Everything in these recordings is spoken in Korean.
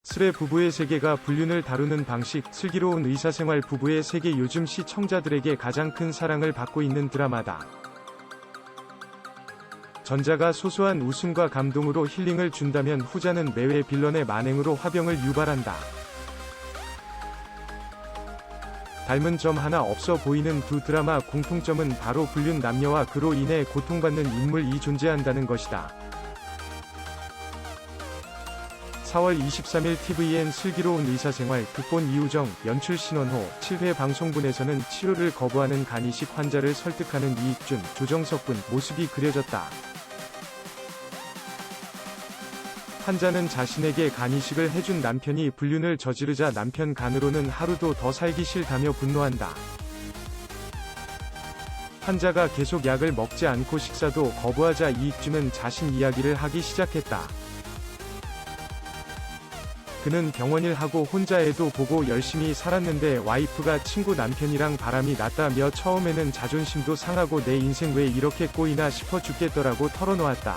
슬의 부부의 세계가 불륜을 다루는 방식, 슬기로운 의사생활 부부의 세계. 요즘 시청자들에게 가장 큰 사랑을 받고 있는 드라마다. 전자가 소소한 웃음과 감동으로 힐링을 준다면 후자는 매회 빌런의 만행으로 화병을 유발한다. 닮은 점 하나 없어 보이는 두 드라마 공통점은 바로 불륜 남녀와 그로 인해 고통받는 인물이 존재한다는 것이다. 4월 23일 tvN 슬기로운 의사생활, 극본 이우정, 연출 신원호, 7회 방송분에서는 치료를 거부하는 간이식 환자를 설득하는 이익준, 조정석군 모습이 그려졌다. 환자는 자신에게 간이식을 해준 남편이 불륜을 저지르자 남편 간으로는 하루도 더 살기 싫다며 분노한다. 환자가 계속 약을 먹지 않고 식사도 거부하자 이익준은 자신 이야기를 하기 시작했다. 그는 병원 일하고 혼자 애도 보고 열심히 살았는데 와이프가 친구 남편이랑 바람이 났다며 처음에는 자존심도 상하고 내 인생 왜 이렇게 꼬이나 싶어 죽겠더라고 털어놓았다.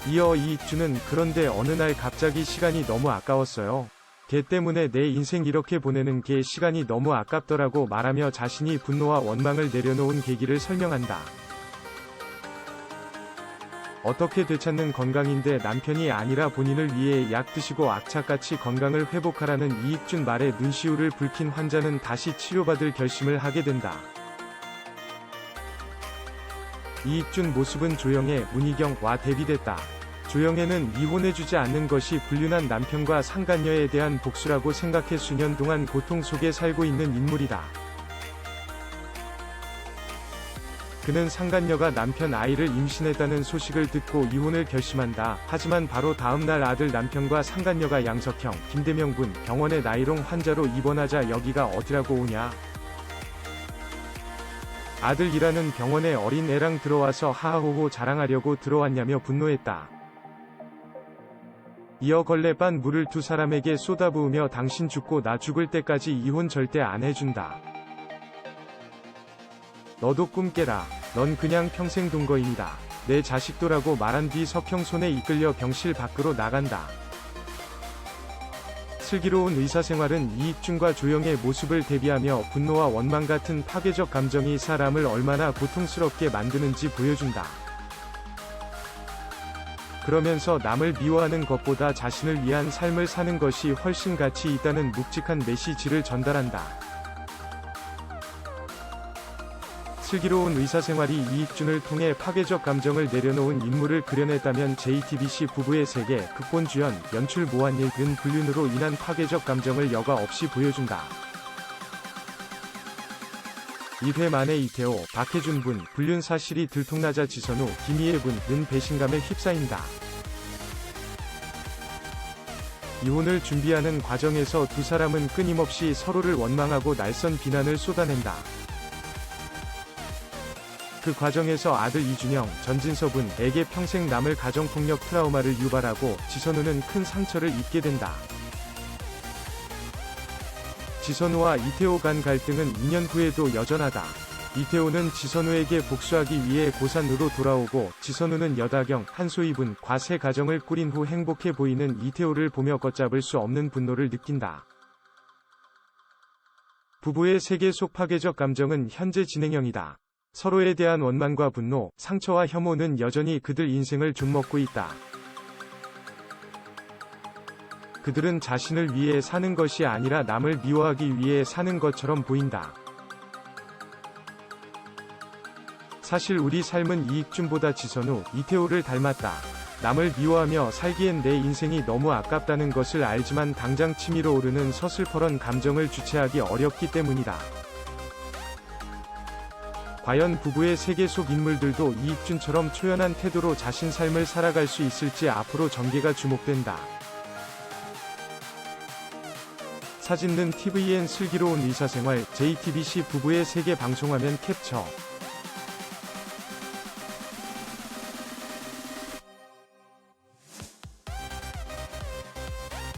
이어 이익준은 그런데 어느 날 갑자기 시간이 너무 아까웠어요. 걔 때문에 내 인생 이렇게 보내는 게 시간이 너무 아깝더라고 말하며 자신이 분노와 원망을 내려놓은 계기를 설명한다. 어떻게 되찾는 건강인데 남편이 아니라 본인을 위해 약 드시고 악착같이 건강을 회복하라는 이익준 말에 눈시울을 붉힌 환자는 다시 치료받을 결심을 하게 된다. 이익준 모습은 조영애, 문희경와 대비됐다. 조영애는 이혼해주지 않는 것이 불륜한 남편과 상간녀에 대한 복수라고 생각해 수년 동안 고통 속에 살고 있는 인물이다. 그는 상간녀가 남편 아이를 임신했다는 소식을 듣고 이혼을 결심한다. 하지만 바로 다음날 아들 남편과 상간녀가 양석형, 김대명군 병원에 나이롱 환자로 입원하자 여기가 어디라고 오냐. 아들이라는 병원에 어린 애랑 들어와서 하하호호 자랑하려고 들어왔냐며 분노했다. 이어 걸레 빤 물을 두 사람에게 쏟아부으며 당신 죽고 나 죽을 때까지 이혼 절대 안 해준다. 너도 꿈 깨라. 넌 그냥 평생 동거인이다. 내 자식도라고 말한 뒤 석형 손에 이끌려 병실 밖으로 나간다. 슬기로운 의사생활은 이익준과 조영의 모습을 대비하며 분노와 원망 같은 파괴적 감정이 사람을 얼마나 고통스럽게 만드는지 보여준다. 그러면서 남을 미워하는 것보다 자신을 위한 삶을 사는 것이 훨씬 가치 있다는 묵직한 메시지를 전달한다. 슬기로운 의사생활이 이익준을 통해 파괴적 감정을 내려놓은 인물을 그려냈다면 JTBC 부부의 세계, 극본 주연, 연출 모한일, 은 불륜으로 인한 파괴적 감정을 여과 없이 보여준다. 2회 만에 이태호, 박해준 분, 불륜 사실이 들통나자 지선우, 김희애 분은 배신감에 휩싸인다. 이혼을 준비하는 과정에서 두 사람은 끊임없이 서로를 원망하고 날선 비난을 쏟아낸다. 그 과정에서 아들 이준영, 전진서 분에게 평생 남을 가정폭력 트라우마를 유발하고 지선우는 큰 상처를 입게 된다. 지선우와 이태호 간 갈등은 2년 후에도 여전하다. 이태호는 지선우에게 복수하기 위해 고산으로 돌아오고 지선우는 여다경, 한소희 분과 새 가정을 꾸린 후 행복해 보이는 이태호를 보며 걷잡을 수 없는 분노를 느낀다. 부부의 세계 속 파괴적 감정은 현재 진행형이다. 서로에 대한 원망과 분노, 상처와 혐오는 여전히 그들 인생을 좀먹고 있다. 그들은 자신을 위해 사는 것이 아니라 남을 미워하기 위해 사는 것처럼 보인다. 사실 우리 삶은 이익준보다 지선우, 이태호를 닮았다. 남을 미워하며 살기엔 내 인생이 너무 아깝다는 것을 알지만 당장 치밀어 오르는 서슬퍼런 감정을 주체하기 어렵기 때문이다. 과연 부부의 세계 속 인물들도 이익준처럼 초연한 태도로 자신 삶을 살아갈 수 있을지 앞으로 전개가 주목된다. 사진은 tvN 슬기로운 의사생활, JTBC 부부의 세계 방송화면 캡처.